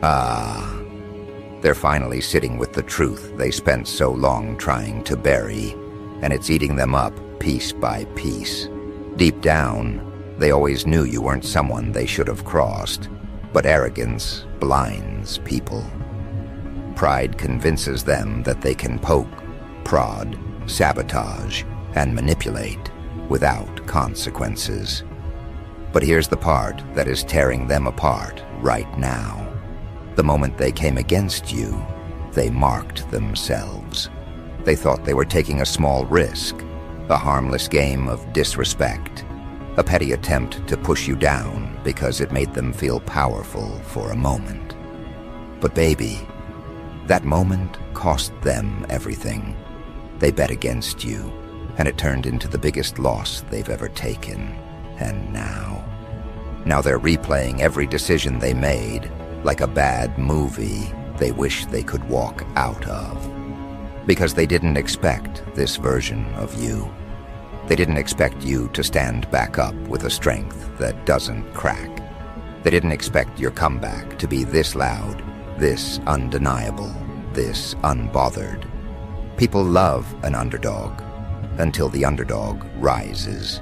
Ah, they're finally sitting with the truth they spent so long trying to bury, and it's eating them up piece by piece. Deep down, they always knew you weren't someone they should have crossed, but arrogance blinds people. Pride convinces them that they can poke, prod, sabotage, and manipulate without consequences. But here's the part that is tearing them apart right now. The moment they came against you, they marked themselves. They thought they were taking a small risk, a harmless game of disrespect, a petty attempt to push you down because it made them feel powerful for a moment. But baby, that moment cost them everything. They bet against you, and it turned into the biggest loss they've ever taken. And now they're replaying every decision they made like a bad movie they wish they could walk out of. Because they didn't expect this version of you. They didn't expect you to stand back up with a strength that doesn't crack. They didn't expect your comeback to be this loud, this undeniable, this unbothered. People love an underdog until the underdog rises.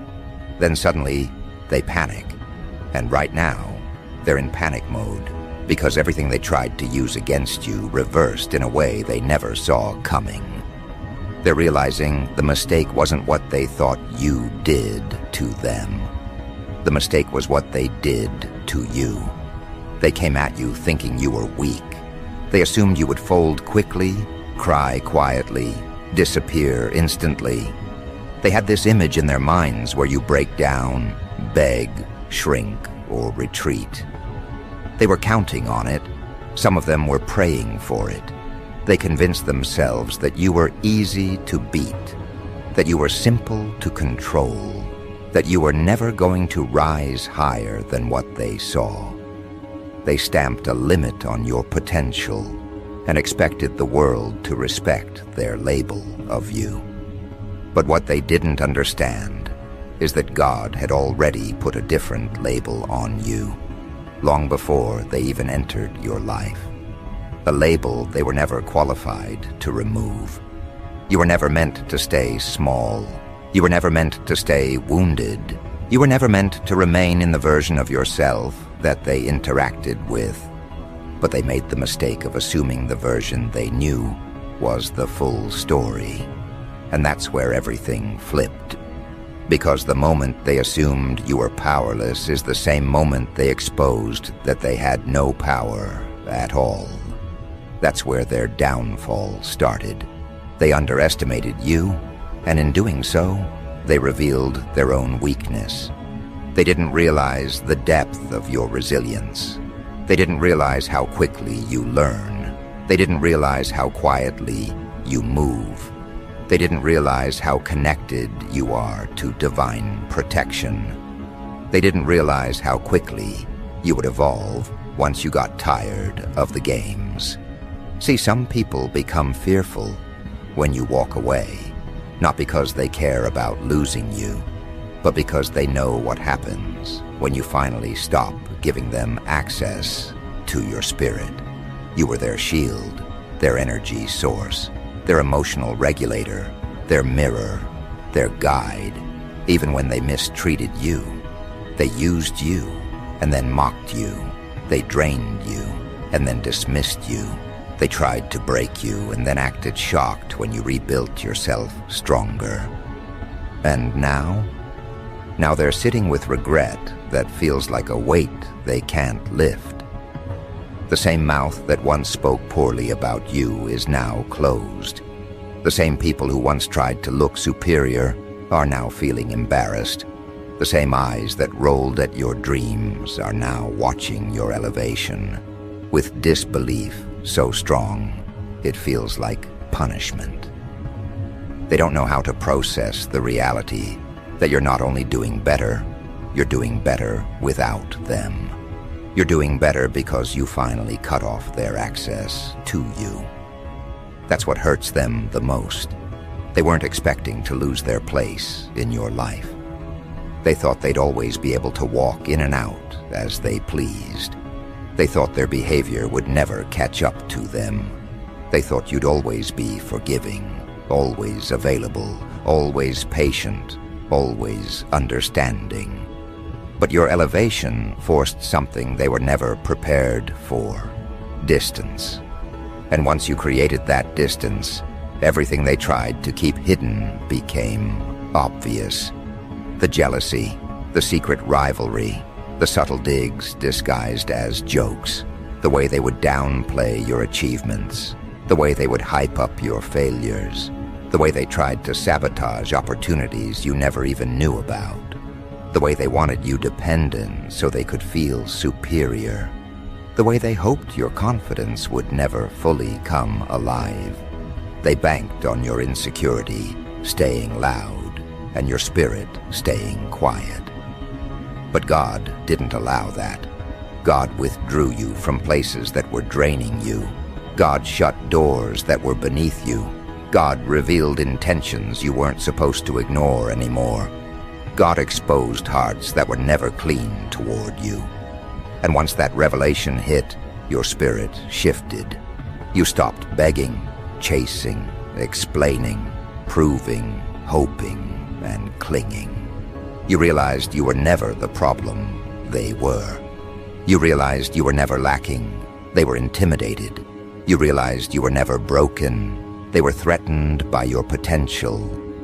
Then suddenly, they panic. And right now, they're in panic mode because everything they tried to use against you reversed in a way they never saw coming. They're realizing the mistake wasn't what they thought you did to them. The mistake was what they did to you. They came at you thinking you were weak. They assumed you would fold quickly, cry quietly, disappear instantly. They had this image in their minds where you break down, beg, shrink, or retreat. They were counting on it. Some of them were praying for it. They convinced themselves that you were easy to beat, that you were simple to control, that you were never going to rise higher than what they saw. They stamped a limit on your potential and expected the world to respect their label of you. But what they didn't understand is that God had already put a different label on you, long before they even entered your life. A label they were never qualified to remove. You were never meant to stay small. You were never meant to stay wounded. You were never meant to remain in the version of yourself that they interacted with. But they made the mistake of assuming the version they knew was the full story. And that's where everything flipped. Because the moment they assumed you were powerless is the same moment they exposed that they had no power at all. That's where their downfall started. They underestimated you, and in doing so, they revealed their own weakness. They didn't realize the depth of your resilience. They didn't realize how quickly you learn. They didn't realize how quietly you move. They didn't realize how connected you are to divine protection. They didn't realize how quickly you would evolve once you got tired of the games. See, some people become fearful when you walk away, not because they care about losing you, but because they know what happens when you finally stop giving them access to your spirit. You were their shield, their energy source, their emotional regulator, their mirror, their guide. Even when they mistreated you, they used you and then mocked you. They drained you and then dismissed you. They tried to break you and then acted shocked when you rebuilt yourself stronger. And now they're sitting with regret that feels like a weight they can't lift. The same mouth that once spoke poorly about you is now closed. The same people who once tried to look superior are now feeling embarrassed. The same eyes that rolled at your dreams are now watching your elevation, with disbelief so strong it feels like punishment. They don't know how to process the reality that you're not only doing better, you're doing better without them. You're doing better because you finally cut off their access to you. That's what hurts them the most. They weren't expecting to lose their place in your life. They thought they'd always be able to walk in and out as they pleased. They thought their behavior would never catch up to them. They thought you'd always be forgiving, always available, always patient, always understanding. But your elevation forced something they were never prepared for: distance. And once you created that distance, everything they tried to keep hidden became obvious. The jealousy, the secret rivalry, the subtle digs disguised as jokes, the way they would downplay your achievements, the way they would hype up your failures, the way they tried to sabotage opportunities you never even knew about, the way they wanted you dependent so they could feel superior, the way they hoped your confidence would never fully come alive. They banked on your insecurity staying loud and your spirit staying quiet. But God didn't allow that. God withdrew you from places that were draining you. God shut doors that were beneath you. God revealed intentions you weren't supposed to ignore anymore. God exposed hearts that were never clean toward you. And once that revelation hit, your spirit shifted. You stopped begging, chasing, explaining, proving, hoping, and clinging. You realized you were never the problem, they were. You realized you were never lacking, they were intimidated. You realized you were never broken, they were threatened by your potential.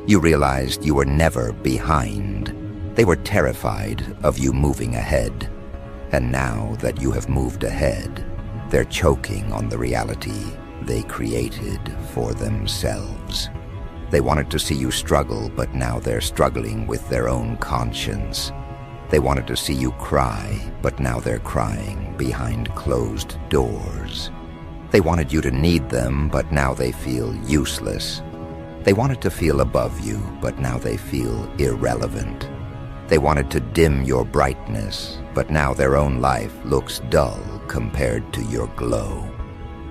You realized you were never behind, they were terrified of you moving ahead. And now that you have moved ahead, they're choking on the reality they created for themselves. They wanted to see you struggle, but now they're struggling with their own conscience. They wanted to see you cry, but now they're crying behind closed doors. They wanted you to need them, but now they feel useless. They wanted to feel above you, but now they feel irrelevant. They wanted to dim your brightness, but now their own life looks dull compared to your glow.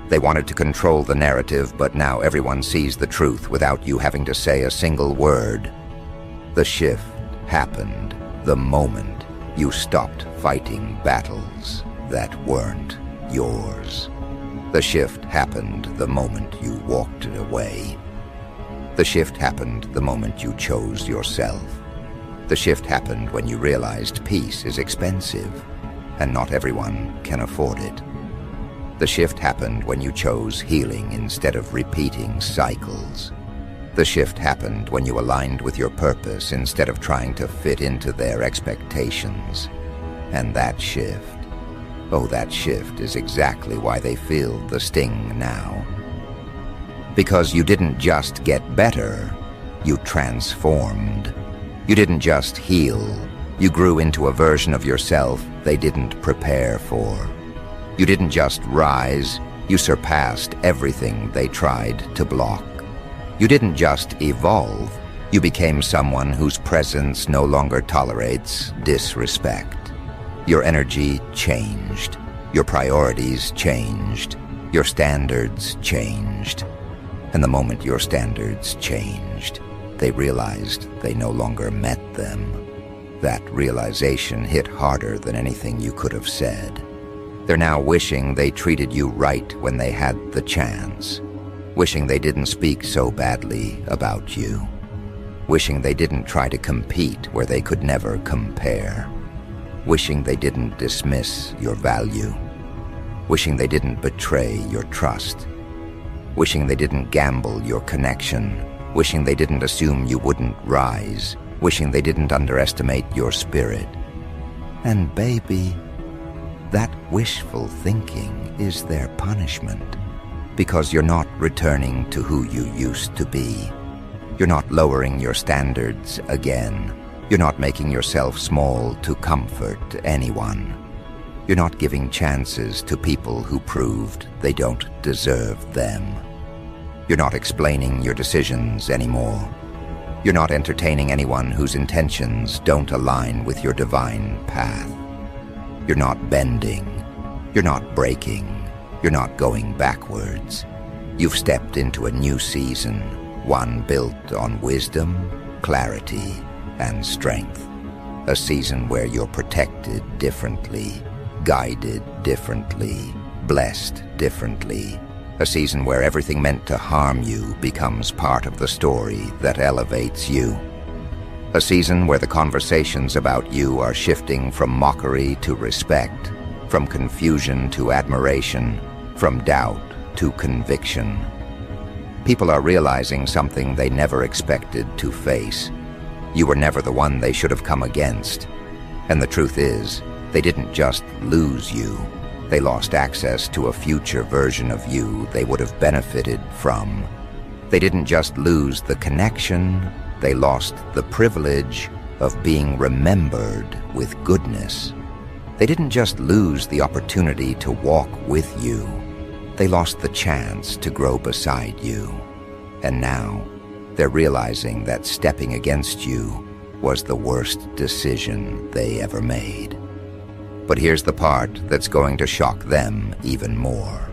They wanted to control the narrative, but now everyone sees the truth without you having to say a single word. The shift happened the moment you stopped fighting battles that weren't yours. The shift happened the moment you walked away. The shift happened the moment you chose yourself. The shift happened when you realized peace is expensive, and not everyone can afford it. The shift happened when you chose healing instead of repeating cycles. The shift happened when you aligned with your purpose instead of trying to fit into their expectations. And that shift, oh, that shift is exactly why they feel the sting now. Because you didn't just get better, you transformed. You didn't just heal, you grew into a version of yourself they didn't prepare for. You didn't just rise, you surpassed everything they tried to block. You didn't just evolve, you became someone whose presence no longer tolerates disrespect. Your energy changed, your priorities changed, your standards changed. And the moment your standards changed, they realized they no longer met them. That realization hit harder than anything you could have said. They're now wishing they treated you right when they had the chance. Wishing they didn't speak so badly about you. Wishing they didn't try to compete where they could never compare. Wishing they didn't dismiss your value. Wishing they didn't betray your trust. Wishing they didn't gamble your connection. Wishing they didn't assume you wouldn't rise. Wishing they didn't underestimate your spirit. And baby, that wishful thinking is their punishment, because you're not returning to who you used to be. You're not lowering your standards again. You're not making yourself small to comfort anyone. You're not giving chances to people who proved they don't deserve them. You're not explaining your decisions anymore. You're not entertaining anyone whose intentions don't align with your divine path. You're not bending. You're not breaking. You're not going backwards. You've stepped into a new season, one built on wisdom, clarity, and strength. A season where you're protected differently, guided differently, blessed differently. A season where everything meant to harm you becomes part of the story that elevates you. A season where the conversations about you are shifting from mockery to respect, from confusion to admiration, from doubt to conviction. People are realizing something they never expected to face. You were never the one they should have come against. And the truth is, they didn't just lose you. They lost access to a future version of you they would have benefited from. They didn't just lose the connection, they lost the privilege of being remembered with goodness. They didn't just lose the opportunity to walk with you, they lost the chance to grow beside you. And now, they're realizing that stepping against you was the worst decision they ever made. But here's the part that's going to shock them even more.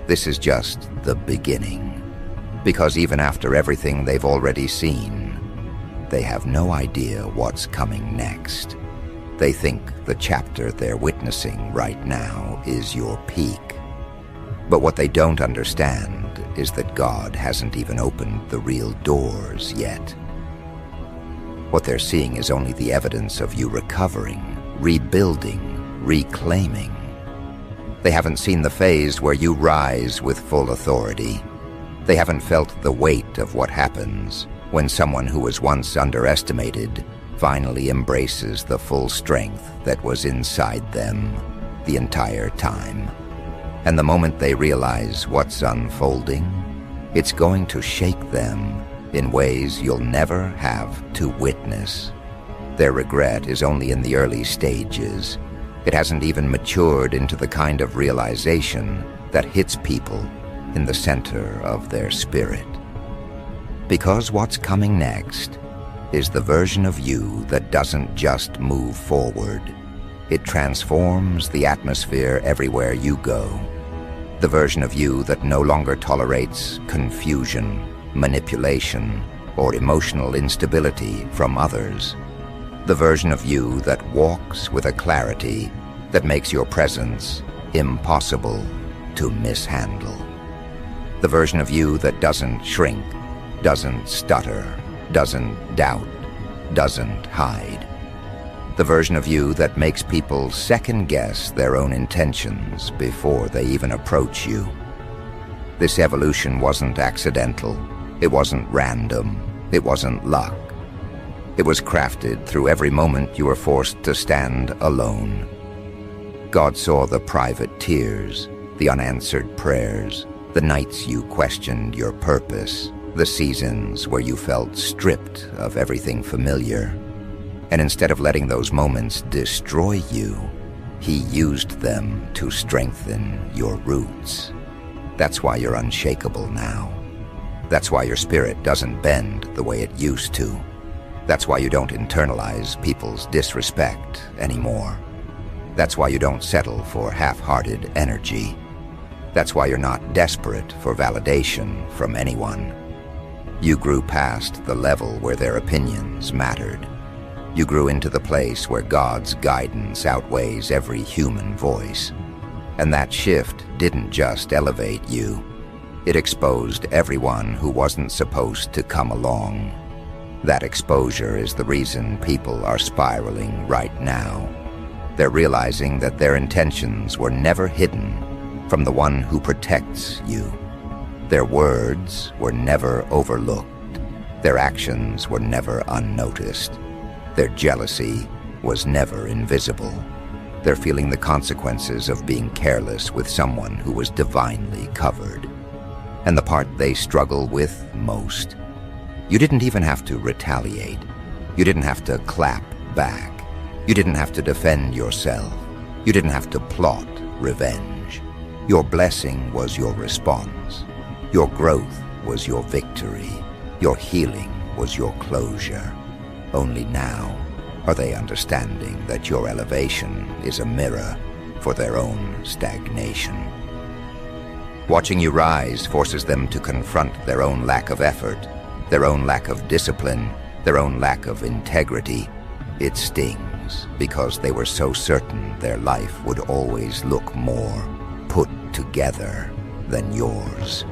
This is just the beginning. Because even after everything they've already seen, they have no idea what's coming next. They think the chapter they're witnessing right now is your peak. But what they don't understand is that God hasn't even opened the real doors yet. What they're seeing is only the evidence of you recovering, rebuilding, reclaiming. They haven't seen the phase where you rise with full authority. They haven't felt the weight of what happens when someone who was once underestimated finally embraces the full strength that was inside them the entire time. And the moment they realize what's unfolding, it's going to shake them in ways you'll never have to witness. Their regret is only in the early stages. It hasn't even matured into the kind of realization that hits people in the center of their spirit. Because what's coming next is the version of you that doesn't just move forward. It transforms the atmosphere everywhere you go. The version of you that no longer tolerates confusion, manipulation, or emotional instability from others. The version of you that walks with a clarity that makes your presence impossible to mishandle. The version of you that doesn't shrink, doesn't stutter, doesn't doubt, doesn't hide. The version of you that makes people second-guess their own intentions before they even approach you. This evolution wasn't accidental. It wasn't random. It wasn't luck. It was crafted through every moment you were forced to stand alone. God saw the private tears, the unanswered prayers, the nights you questioned your purpose, the seasons where you felt stripped of everything familiar. And instead of letting those moments destroy you, He used them to strengthen your roots. That's why you're unshakable now. That's why your spirit doesn't bend the way it used to. That's why you don't internalize people's disrespect anymore. That's why you don't settle for half-hearted energy. That's why you're not desperate for validation from anyone. You grew past the level where their opinions mattered. You grew into the place where God's guidance outweighs every human voice. And that shift didn't just elevate you. It exposed everyone who wasn't supposed to come along. That exposure is the reason people are spiraling right now. They're realizing that their intentions were never hidden from the one who protects you. Their words were never overlooked. Their actions were never unnoticed. Their jealousy was never invisible. They're feeling the consequences of being careless with someone who was divinely covered. And the part they struggle with most: you didn't even have to retaliate. You didn't have to clap back. You didn't have to defend yourself. You didn't have to plot revenge. Your blessing was your response. Your growth was your victory. Your healing was your closure. Only now are they understanding that your elevation is a mirror for their own stagnation. Watching you rise forces them to confront their own lack of effort, their own lack of discipline, their own lack of integrity. It stings. things because they were so certain their life would always look more put together than yours.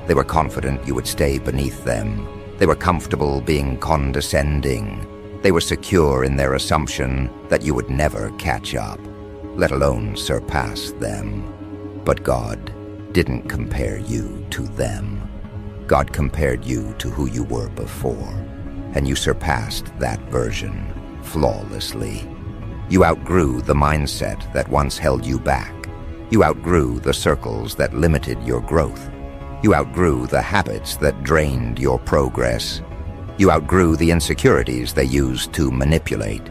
They were confident you would stay beneath them. They were comfortable being condescending. They were secure in their assumption that you would never catch up, let alone surpass them. But God didn't compare you to them. God compared you to who you were before, and you surpassed that version flawlessly. You outgrew the mindset that once held you back. You outgrew the circles that limited your growth. You outgrew the habits that drained your progress. You outgrew the insecurities they used to manipulate.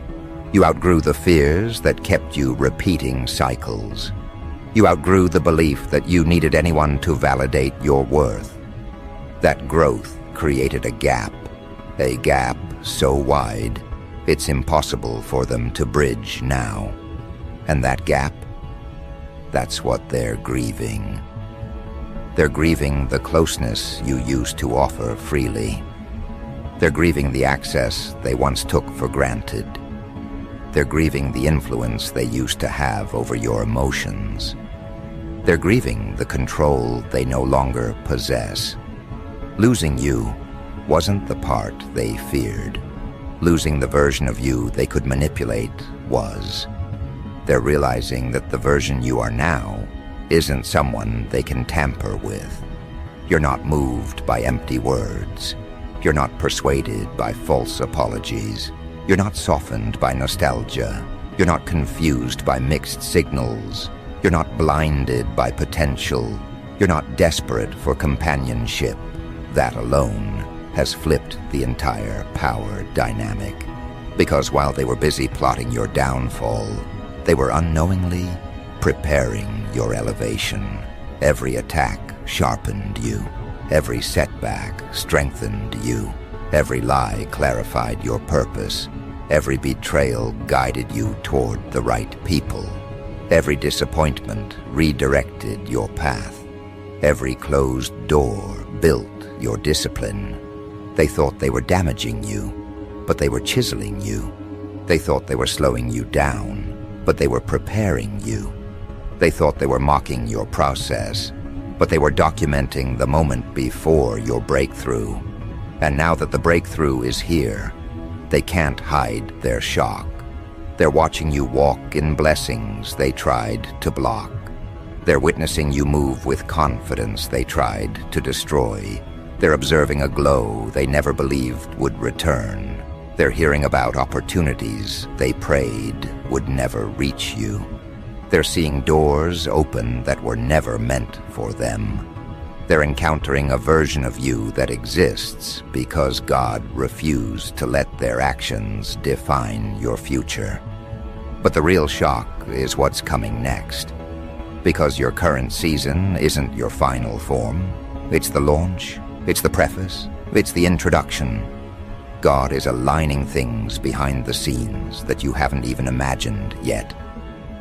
You outgrew the fears that kept you repeating cycles. You outgrew the belief that you needed anyone to validate your worth. That growth created a gap so wide, it's impossible for them to bridge now. And that gap, that's what they're grieving. They're grieving the closeness you used to offer freely. They're grieving the access they once took for granted. They're grieving the influence they used to have over your emotions. They're grieving the control they no longer possess. Losing you wasn't the part they feared. Losing the version of you they could manipulate was. They're realizing that the version you are now isn't someone they can tamper with. You're not moved by empty words. You're not persuaded by false apologies. You're not softened by nostalgia. You're not confused by mixed signals. You're not blinded by potential. You're not desperate for companionship. That alone has flipped the entire power dynamic. Because while they were busy plotting your downfall, they were unknowingly preparing your elevation. Every attack sharpened you. Every setback strengthened you. Every lie clarified your purpose. Every betrayal guided you toward the right people. Every disappointment redirected your path. Every closed door built your discipline. They thought they were damaging you, but they were chiseling you. They thought they were slowing you down, but they were preparing you. They thought they were mocking your process, but they were documenting the moment before your breakthrough. And now that the breakthrough is here, they can't hide their shock. They're watching you walk in blessings they tried to block. They're witnessing you move with confidence they tried to destroy. They're observing a glow they never believed would return. They're hearing about opportunities they prayed would never reach you. They're seeing doors open that were never meant for them. They're encountering a version of you that exists because God refused to let their actions define your future. But the real shock is what's coming next. Because your current season isn't your final form. It's the launch, it's the preface, it's the introduction. God is aligning things behind the scenes that you haven't even imagined yet.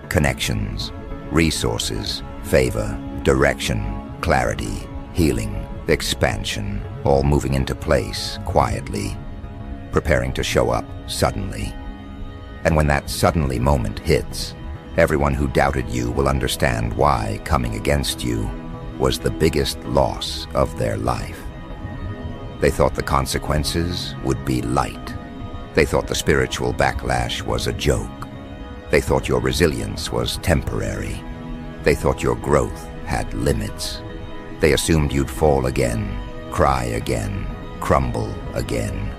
Connections, resources, favor, direction, clarity, healing, expansion, all moving into place quietly, preparing to show up suddenly. And when that suddenly moment hits, everyone who doubted you will understand why coming against you was the biggest loss of their life. They thought the consequences would be light. They thought the spiritual backlash was a joke. They thought your resilience was temporary. They thought your growth had limits. They assumed you'd fall again, cry again, crumble again.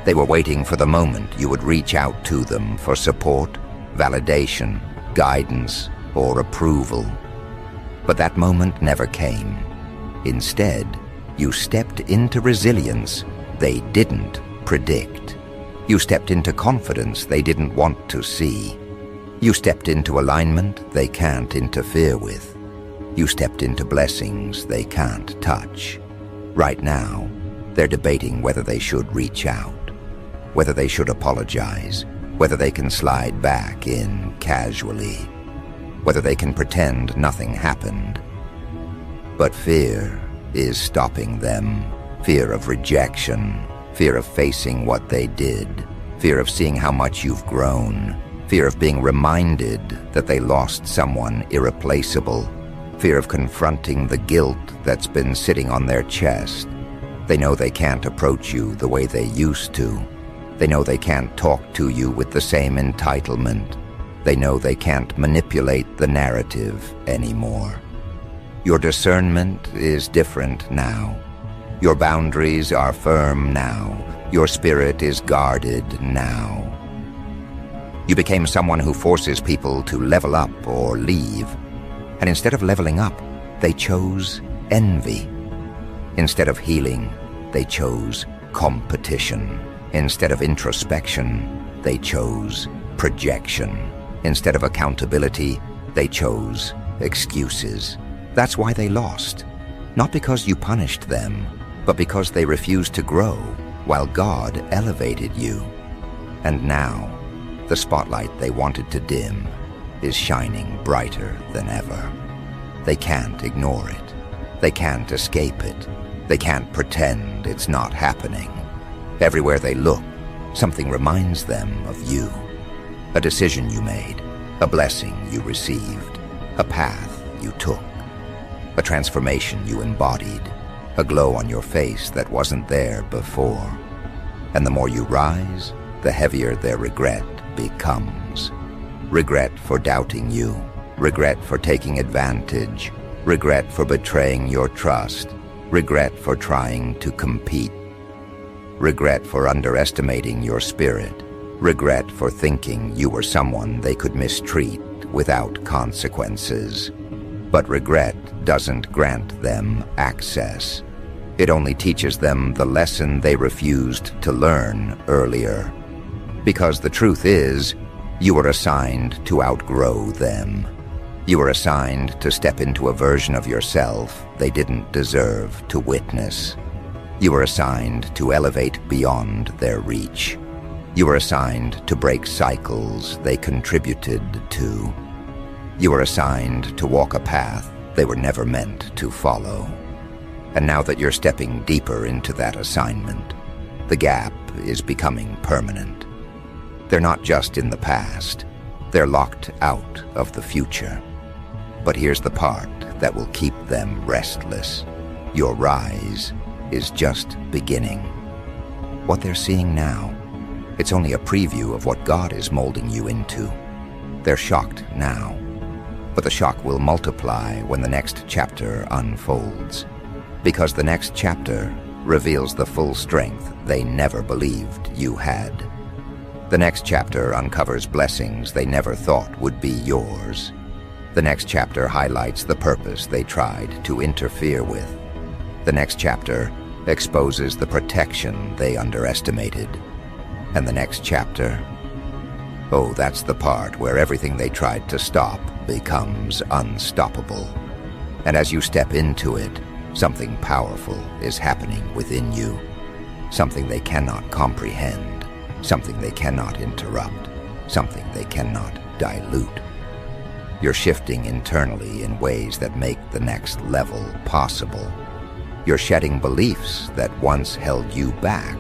They were waiting for the moment you would reach out to them for support, validation, guidance, or approval. But that moment never came. Instead, you stepped into resilience they didn't predict. You stepped into confidence they didn't want to see. You stepped into alignment they can't interfere with. You stepped into blessings they can't touch. Right now, they're debating whether they should reach out, whether they should apologize, whether they can slide back in casually, whether they can pretend nothing happened. But fear is stopping them. Fear of rejection, fear of facing what they did, fear of seeing how much you've grown, fear of being reminded that they lost someone irreplaceable, fear of confronting the guilt that's been sitting on their chest. They know they can't approach you the way they used to. They know they can't talk to you with the same entitlement. They know they can't manipulate the narrative anymore. Your discernment is different now. Your boundaries are firm now. Your spirit is guarded now. You became someone who forces people to level up or leave. And instead of leveling up, they chose envy. Instead of healing, they chose competition. Instead of introspection, they chose projection. Instead of accountability, they chose excuses. That's why they lost. Not because you punished them, but because they refused to grow while God elevated you. And now, the spotlight they wanted to dim is shining brighter than ever. They can't ignore it. They can't escape it. They can't pretend it's not happening. Everywhere they look, something reminds them of you. A decision you made, a blessing you received, a path you took, a transformation you embodied, a glow on your face that wasn't there before. And the more you rise, the heavier their regret becomes. Regret for doubting you, regret for taking advantage, regret for betraying your trust, regret for trying to compete, regret for underestimating your spirit, regret for thinking you were someone they could mistreat without consequences. But regret doesn't grant them access. It only teaches them the lesson they refused to learn earlier. Because the truth is, you were assigned to outgrow them. You were assigned to step into a version of yourself they didn't deserve to witness. You were assigned to elevate beyond their reach. You were assigned to break cycles they contributed to. You were assigned to walk a path they were never meant to follow. And now that you're stepping deeper into that assignment, the gap is becoming permanent. They're not just in the past, they're locked out of the future. But here's the part that will keep them restless. Your rise is just beginning. What they're seeing now, it's only a preview of what God is molding you into. They're shocked now, but the shock will multiply when the next chapter unfolds. Because the next chapter reveals the full strength they never believed you had. The next chapter uncovers blessings they never thought would be yours. The next chapter highlights the purpose they tried to interfere with. The next chapter exposes the protection they underestimated. And the next chapter, oh, that's the part where everything they tried to stop becomes unstoppable. And as you step into it, something powerful is happening within you. Something they cannot comprehend. Something they cannot interrupt. Something they cannot dilute. You're shifting internally in ways that make the next level possible. You're shedding beliefs that once held you back.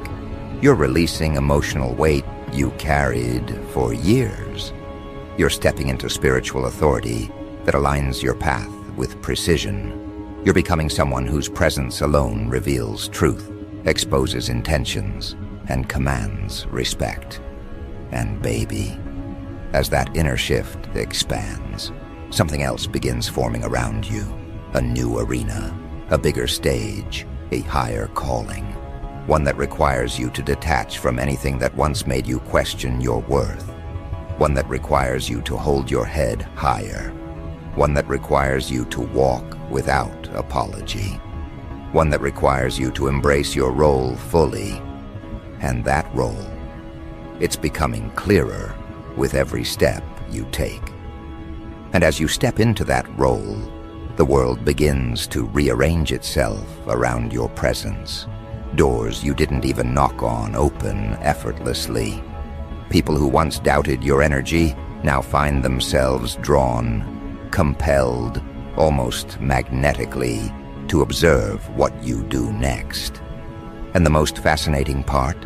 You're releasing emotional weight you carried for years. You're stepping into spiritual authority that aligns your path with precision. You're becoming someone whose presence alone reveals truth, exposes intentions, and commands respect. And baby, as that inner shift expands, something else begins forming around you. A new arena, a bigger stage, a higher calling. One that requires you to detach from anything that once made you question your worth. One that requires you to hold your head higher. One that requires you to walk without apology. One that requires you to embrace your role fully. And that role, it's becoming clearer with every step you take. And as you step into that role, the world begins to rearrange itself around your presence. Doors you didn't even knock on open effortlessly. People who once doubted your energy now find themselves drawn, compelled, almost magnetically, to observe what you do next. And the most fascinating part?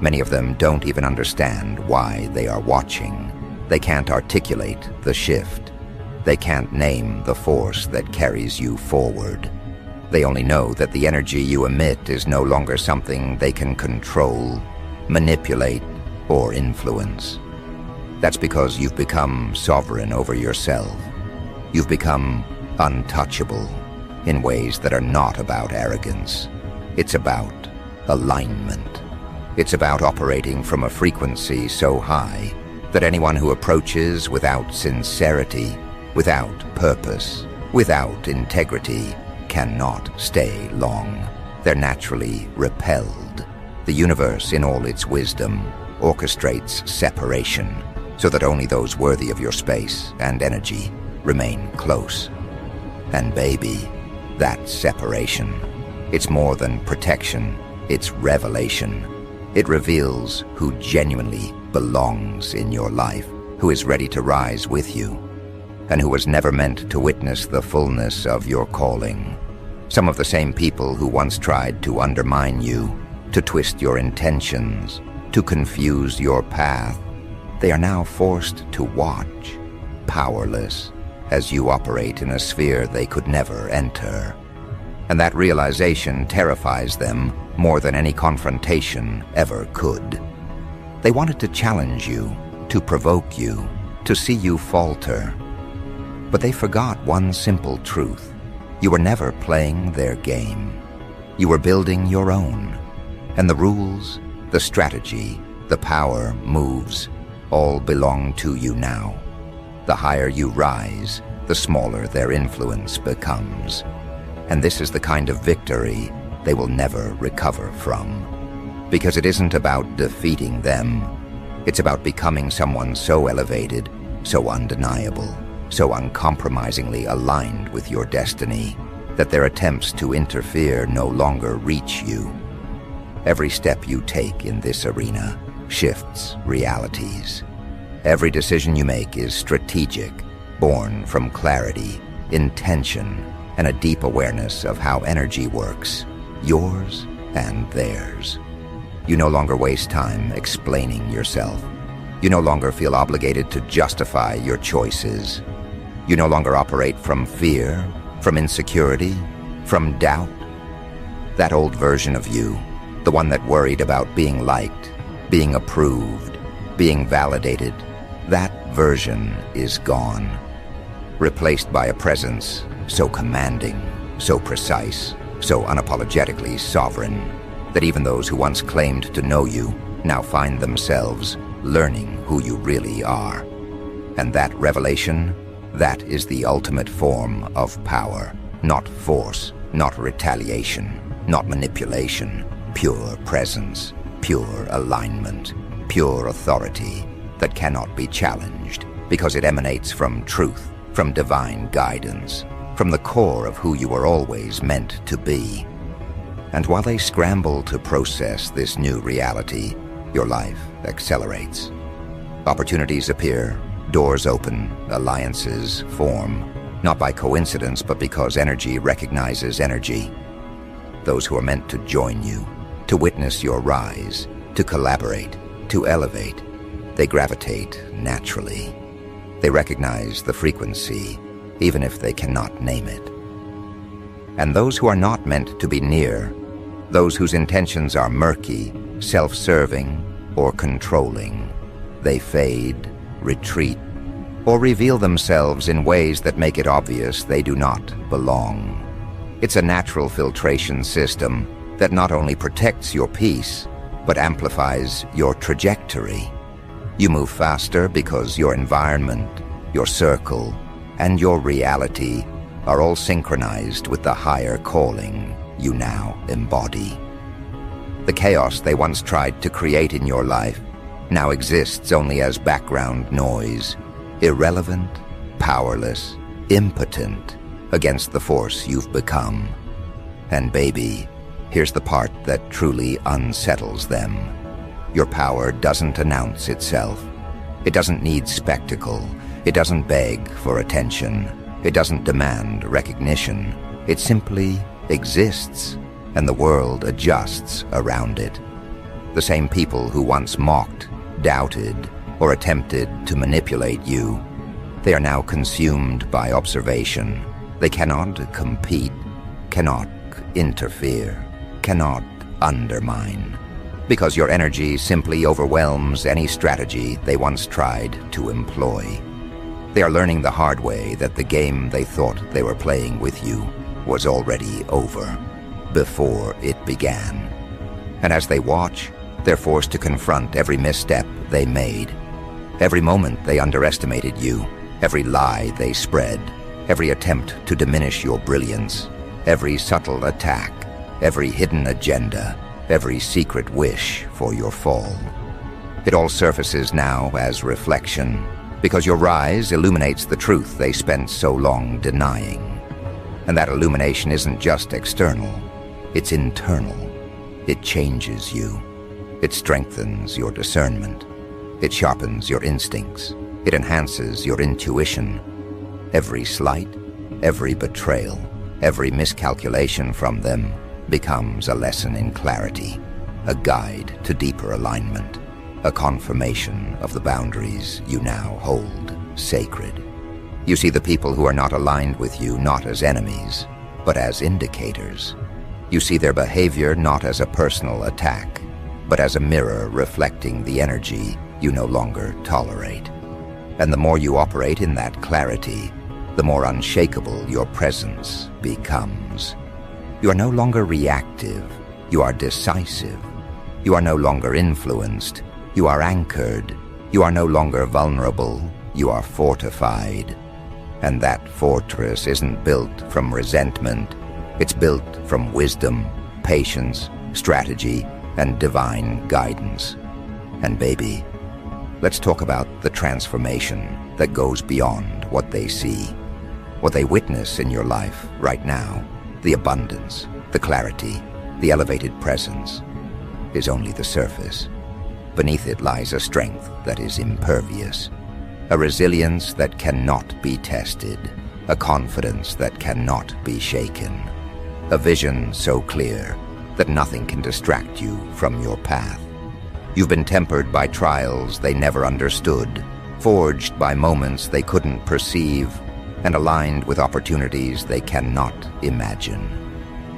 Many of them don't even understand why they are watching. They can't articulate the shift. They can't name the force that carries you forward. They only know that the energy you emit is no longer something they can control, manipulate, or influence. That's because you've become sovereign over yourself. You've become untouchable in ways that are not about arrogance. It's about alignment. It's about operating from a frequency so high that anyone who approaches without sincerity, without purpose, without integrity, cannot stay long. They're naturally repelled. The universe, in all its wisdom, orchestrates separation so that only those worthy of your space and energy remain close. And baby, that separation, it's more than protection, it's revelation. It reveals who genuinely belongs in your life, who is ready to rise with you, and who was never meant to witness the fullness of your calling. Some of the same people who once tried to undermine you, to twist your intentions, to confuse your path, they are now forced to watch, powerless, as you operate in a sphere they could never enter. And that realization terrifies them more than any confrontation ever could. They wanted to challenge you, to provoke you, to see you falter. But they forgot one simple truth. You were never playing their game. You were building your own. And the rules, the strategy, the power moves, all belong to you now. The higher you rise, the smaller their influence becomes. And this is the kind of victory they will never recover from. Because it isn't about defeating them. It's about becoming someone so elevated, so undeniable, so uncompromisingly aligned with your destiny, that their attempts to interfere no longer reach you. Every step you take in this arena shifts realities. Every decision you make is strategic, born from clarity, intention, and a deep awareness of how energy works, yours and theirs. You no longer waste time explaining yourself. You no longer feel obligated to justify your choices. You no longer operate from fear, from insecurity, from doubt. That old version of you, the one that worried about being liked, being approved, being validated, that version is gone, replaced by a presence so commanding, so precise, so unapologetically sovereign, that even those who once claimed to know you now find themselves learning who you really are. And that revelation, that is the ultimate form of power, not force, not retaliation, not manipulation, pure presence, pure alignment, pure authority that cannot be challenged because it emanates from truth, from divine guidance, from the core of who you were always meant to be. And while they scramble to process this new reality, your life accelerates. Opportunities appear, doors open, alliances form, not by coincidence, but because energy recognizes energy. Those who are meant to join you, to witness your rise, to collaborate, to elevate, they gravitate naturally. They recognize the frequency, even if they cannot name it. And those who are not meant to be near, those whose intentions are murky, self-serving, or controlling, they fade, retreat, or reveal themselves in ways that make it obvious they do not belong. It's a natural filtration system that not only protects your peace, but amplifies your trajectory. You move faster because your environment, your circle, and your reality are all synchronized with the higher calling you now embody. The chaos they once tried to create in your life now exists only as background noise, irrelevant, powerless, impotent against the force you've become. And baby, here's the part that truly unsettles them. Your power doesn't announce itself. It doesn't need spectacle. It doesn't beg for attention. It doesn't demand recognition. It simply exists, and the world adjusts around it. The same people who once mocked, doubted, or attempted to manipulate you, they are now consumed by observation. They cannot compete, cannot interfere, cannot undermine, because your energy simply overwhelms any strategy they once tried to employ. They are learning the hard way that the game they thought they were playing with you was already over, before it began. And as they watch, they're forced to confront every misstep they made, every moment they underestimated you, every lie they spread, every attempt to diminish your brilliance, every subtle attack, every hidden agenda, every secret wish for your fall. It all surfaces now as reflection, because your rise illuminates the truth they spent so long denying. And that illumination isn't just external, it's internal. It changes you. It strengthens your discernment. It sharpens your instincts. It enhances your intuition. Every slight, every betrayal, every miscalculation from them becomes a lesson in clarity, a guide to deeper alignment, a confirmation of the boundaries you now hold sacred. You see the people who are not aligned with you not as enemies, but as indicators. You see their behavior not as a personal attack, but as a mirror reflecting the energy you no longer tolerate. And the more you operate in that clarity, the more unshakable your presence becomes. You are no longer reactive, you are decisive. You are no longer influenced, you are anchored. You are no longer vulnerable, you are fortified. And that fortress isn't built from resentment, it's built from wisdom, patience, strategy, and divine guidance. And baby, let's talk about the transformation that goes beyond what they see, what they witness in your life right now. The abundance, the clarity, the elevated presence is only the surface. Beneath it lies a strength that is impervious, a resilience that cannot be tested, a confidence that cannot be shaken, a vision so clear that nothing can distract you from your path. You've been tempered by trials they never understood, forged by moments they couldn't perceive, and aligned with opportunities they cannot imagine.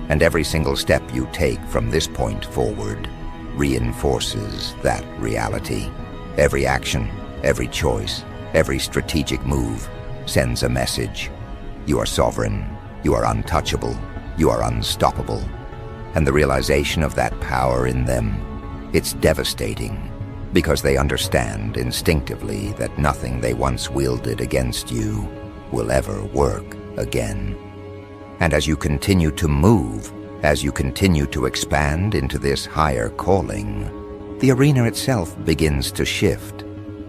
And every single step you take from this point forward reinforces that reality. Every action, every choice, every strategic move sends a message. You are sovereign, you are untouchable, you are unstoppable. And the realization of that power in them, it's devastating, because they understand instinctively that nothing they once wielded against you will ever work again. And as you continue to move, as you continue to expand into this higher calling, the arena itself begins to shift.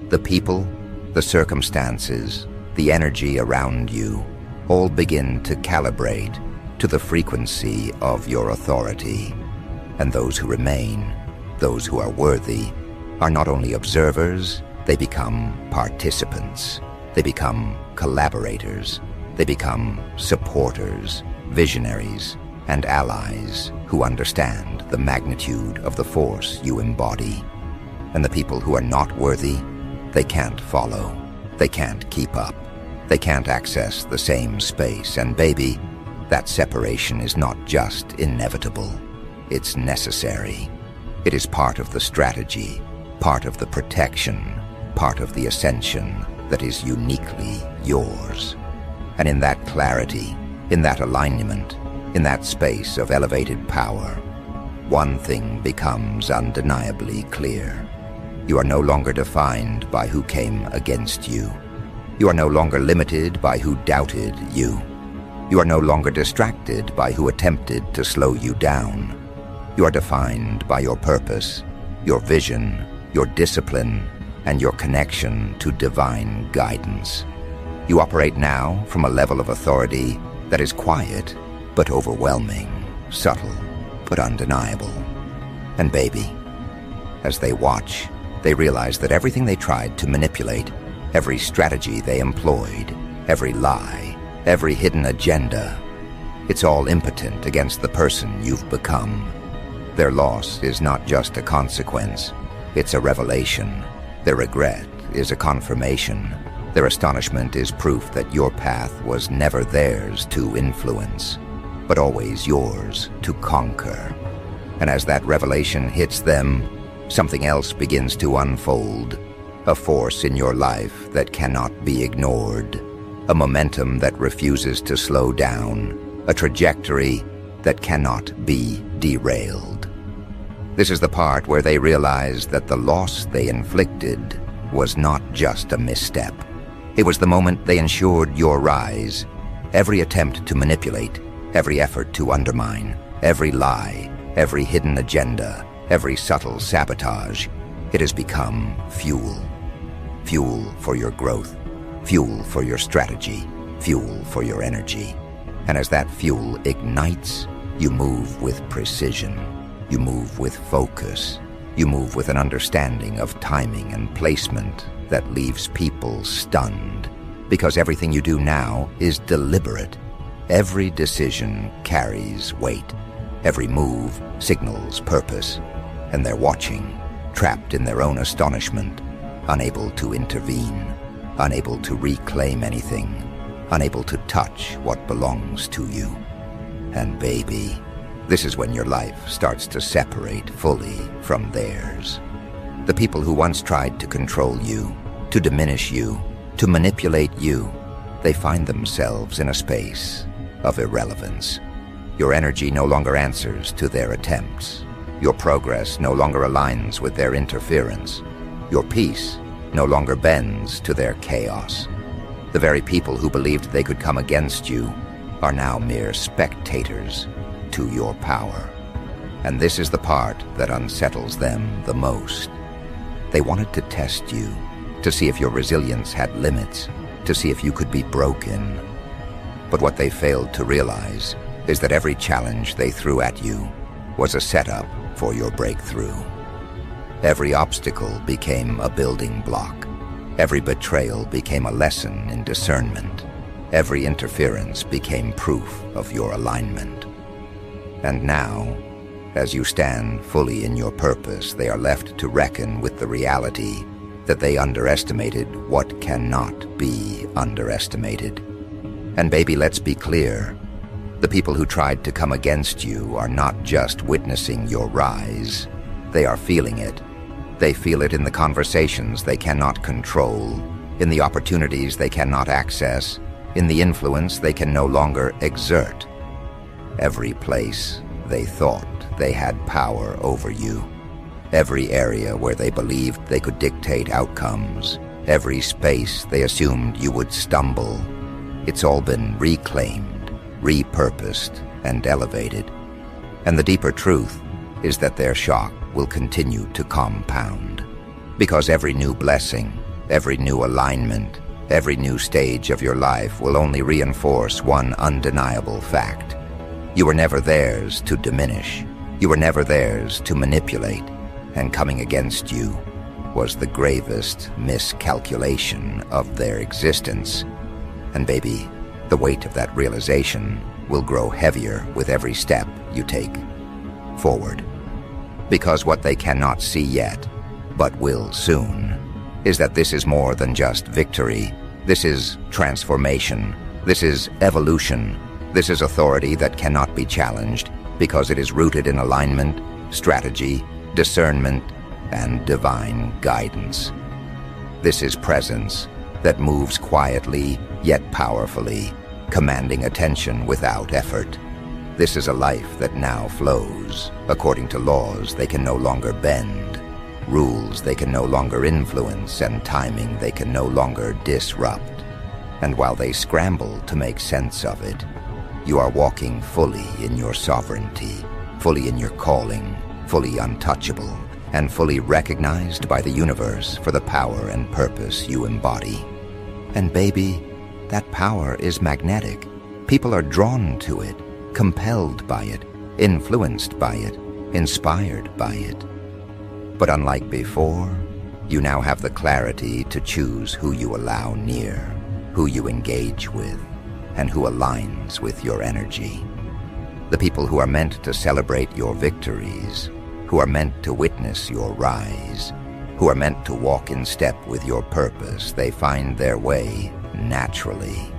The people, the circumstances, the energy around you, all begin to calibrate to the frequency of your authority. And those who remain, those who are worthy, are not only observers, they become participants. They become collaborators. They become supporters, visionaries, and allies who understand the magnitude of the force you embody. And the people who are not worthy, they can't follow. They can't keep up. They can't access the same space. And baby, that separation is not just inevitable. It's necessary. It is part of the strategy, part of the protection, part of the ascension that is uniquely yours. And in that clarity, in that alignment, in that space of elevated power, one thing becomes undeniably clear. You are no longer defined by who came against you. You are no longer limited by who doubted you. You are no longer distracted by who attempted to slow you down. You are defined by your purpose, your vision, your discipline, and your connection to divine guidance. You operate now from a level of authority that is quiet but overwhelming, subtle but undeniable. And baby, as they watch, they realize that everything they tried to manipulate, every strategy they employed, every lie, every hidden agenda, it's all impotent against the person you've become. Their loss is not just a consequence, it's a revelation. Their regret is a confirmation. Their astonishment is proof that your path was never theirs to influence, but always yours to conquer. And as that revelation hits them, something else begins to unfold. A force in your life that cannot be ignored. A momentum that refuses to slow down. A trajectory that cannot be derailed. This is the part where they realize that the loss they inflicted was not just a misstep. It was the moment they ensured your rise. Every attempt to manipulate, every effort to undermine, every lie, every hidden agenda, every subtle sabotage, it has become fuel. Fuel for your growth, fuel for your strategy, fuel for your energy. And as that fuel ignites, you move with precision. You move with focus. You move with an understanding of timing and placement that leaves people stunned. Because everything you do now is deliberate. Every decision carries weight. Every move signals purpose. And they're watching, trapped in their own astonishment, unable to intervene, unable to reclaim anything, unable to touch what belongs to you. And baby, this is when your life starts to separate fully from theirs. The people who once tried to control you, to diminish you, to manipulate you, they find themselves in a space of irrelevance. Your energy no longer answers to their attempts. Your progress no longer aligns with their interference. Your peace no longer bends to their chaos. The very people who believed they could come against you are now mere spectators to your power. And this is the part that unsettles them the most. They wanted to test you, to see if your resilience had limits, to see if you could be broken. But what they failed to realize is that every challenge they threw at you was a setup for your breakthrough. Every obstacle became a building block. Every betrayal became a lesson in discernment. Every interference became proof of your alignment. And now, as you stand fully in your purpose, they are left to reckon with the reality that they underestimated what cannot be underestimated. And baby, let's be clear. The people who tried to come against you are not just witnessing your rise. They are feeling it. They feel it in the conversations they cannot control, in the opportunities they cannot access, in the influence they can no longer exert. Every place they thought they had power over you. Every area where they believed they could dictate outcomes. Every space they assumed you would stumble. It's all been reclaimed, repurposed, and elevated. And the deeper truth is that their shock will continue to compound. Because every new blessing, every new alignment, every new stage of your life will only reinforce one undeniable fact. You were never theirs to diminish. You were never theirs to manipulate. And coming against you was the gravest miscalculation of their existence. And baby, the weight of that realization will grow heavier with every step you take forward. Because what they cannot see yet, but will soon, is that this is more than just victory. This is transformation. This is evolution. This is authority that cannot be challenged because it is rooted in alignment, strategy, discernment, and divine guidance. This is presence that moves quietly yet powerfully, commanding attention without effort. This is a life that now flows according to laws they can no longer bend, rules they can no longer influence, and timing they can no longer disrupt. And while they scramble to make sense of it, you are walking fully in your sovereignty, fully in your calling, fully untouchable, and fully recognized by the universe for the power and purpose you embody. And baby, that power is magnetic. People are drawn to it, compelled by it, influenced by it, inspired by it. But unlike before, you now have the clarity to choose who you allow near, who you engage with, and who aligns with your energy. The people who are meant to celebrate your victories, who are meant to witness your rise, who are meant to walk in step with your purpose, they find their way naturally.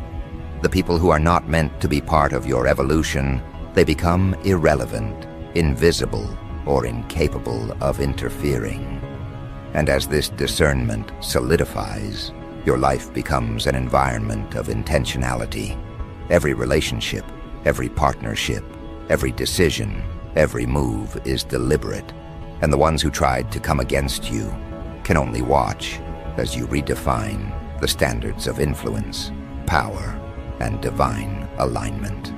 The people who are not meant to be part of your evolution, they become irrelevant, invisible, or incapable of interfering. And as this discernment solidifies, your life becomes an environment of intentionality. Every relationship, every partnership, every decision, every move is deliberate, and the ones who tried to come against you can only watch as you redefine the standards of influence, power, and divine alignment.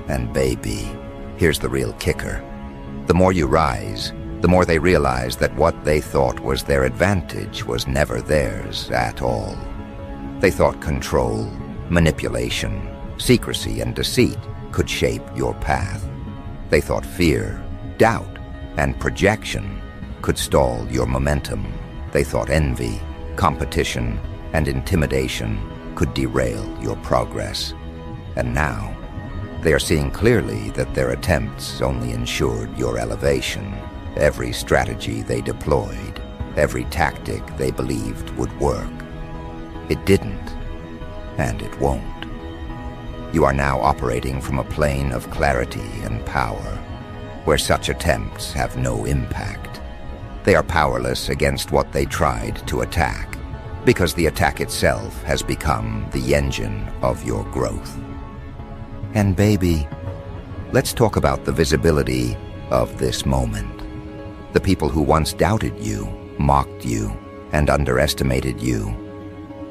And baby, here's the real kicker. The more you rise, the more they realize that what they thought was their advantage was never theirs at all. They thought control, manipulation, secrecy, and deceit could shape your path. They thought fear, doubt, and projection could stall your momentum. They thought envy, competition, and intimidation could derail your progress. And now, they are seeing clearly that their attempts only ensured your elevation. Every strategy they deployed, every tactic they believed would work, it didn't, and it won't. You are now operating from a plane of clarity and power, where such attempts have no impact. They are powerless against what they tried to attack, because the attack itself has become the engine of your growth. And baby, let's talk about the visibility of this moment. The people who once doubted you, mocked you, and underestimated you,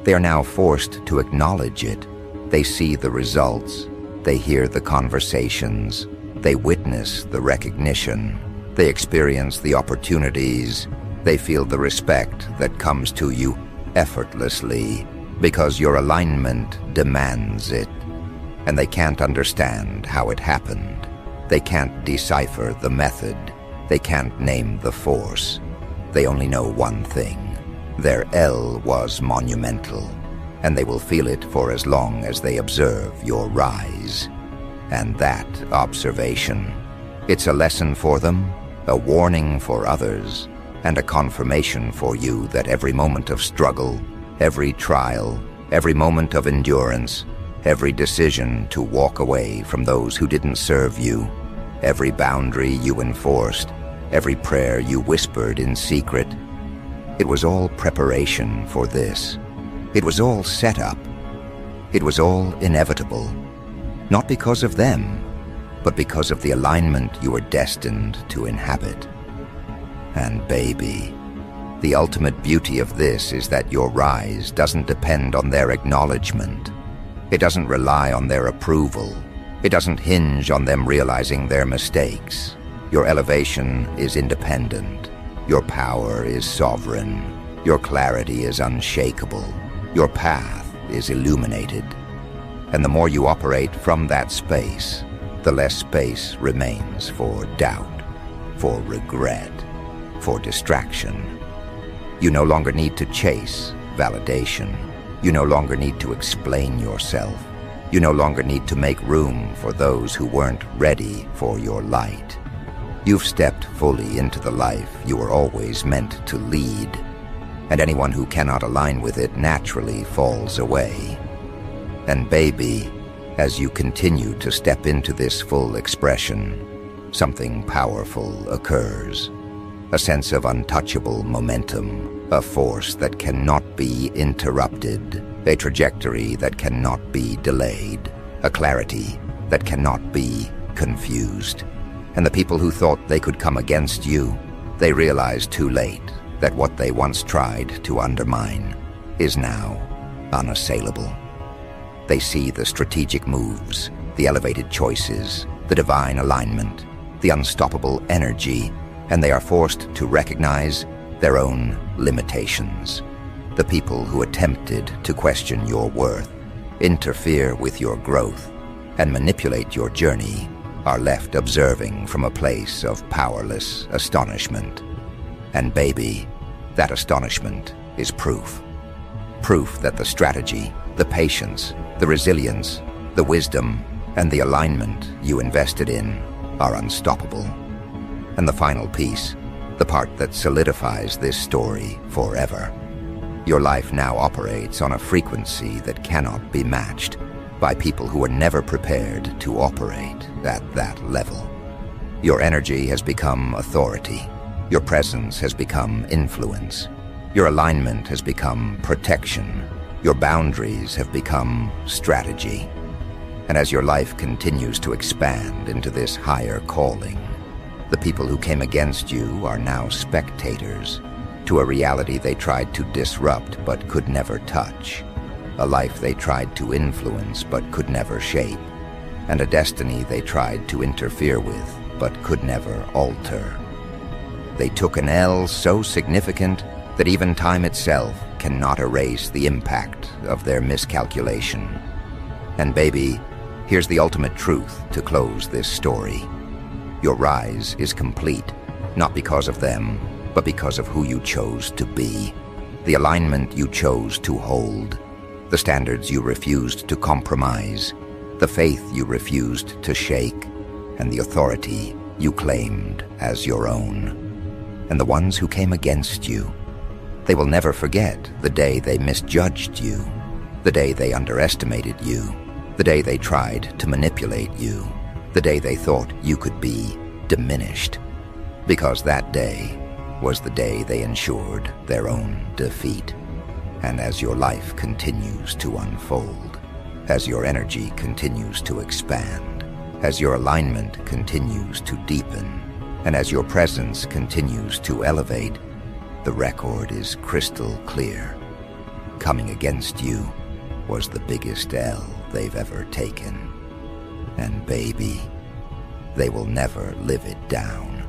they are now forced to acknowledge it. They see the results, they hear the conversations, they witness the recognition, they experience the opportunities, they feel the respect that comes to you effortlessly because your alignment demands it. And they can't understand how it happened. They can't decipher the method. They can't name the force. They only know one thing. Their L was monumental, and they will feel it for as long as they observe your rise. And that observation, it's a lesson for them, a warning for others, and a confirmation for you that every moment of struggle, every trial, every moment of endurance, every decision to walk away from those who didn't serve you, every boundary you enforced, every prayer you whispered in secret, it was all preparation for this. It was all set up. It was all inevitable. Not because of them, but because of the alignment you were destined to inhabit. And baby, the ultimate beauty of this is that your rise doesn't depend on their acknowledgement. It doesn't rely on their approval. It doesn't hinge on them realizing their mistakes. Your elevation is independent. Your power is sovereign. Your clarity is unshakable. Your path is illuminated. And the more you operate from that space, the less space remains for doubt, for regret, for distraction. You no longer need to chase validation. You no longer need to explain yourself. You no longer need to make room for those who weren't ready for your light. You've stepped fully into the life you were always meant to lead, and anyone who cannot align with it naturally falls away. And baby, as you continue to step into this full expression, something powerful occurs. A sense of untouchable momentum, a force that cannot be interrupted, a trajectory that cannot be delayed, a clarity that cannot be confused. And the people who thought they could come against you, they realize too late that what they once tried to undermine is now unassailable. They see the strategic moves, the elevated choices, the divine alignment, the unstoppable energy, and they are forced to recognize their own limitations. The people who attempted to question your worth, interfere with your growth, and manipulate your journey are left observing from a place of powerless astonishment. And baby, that astonishment is proof. Proof that the strategy, the patience, the resilience, the wisdom, and the alignment you invested in are unstoppable. And the final piece, the part that solidifies this story forever. Your life now operates on a frequency that cannot be matched by people who were never prepared to operate at that level. Your energy has become authority. Your presence has become influence. Your alignment has become protection. Your boundaries have become strategy. And as your life continues to expand into this higher calling, the people who came against you are now spectators to a reality they tried to disrupt but could never touch, a life they tried to influence but could never shape, and a destiny they tried to interfere with but could never alter. They took an L so significant that even time itself cannot erase the impact of their miscalculation. And baby, here's the ultimate truth to close this story. Your rise is complete, not because of them, but because of who you chose to be, the alignment you chose to hold, the standards you refused to compromise, the faith you refused to shake, and the authority you claimed as your own. And the ones who came against you, they will never forget the day they misjudged you, the day they underestimated you, the day they tried to manipulate you, the day they thought you could be diminished, because that day was the day they ensured their own defeat. And as your life continues to unfold, as your energy continues to expand, as your alignment continues to deepen, and as your presence continues to elevate, the record is crystal clear. Coming against you was the biggest L they've ever taken. And baby, they will never live it down.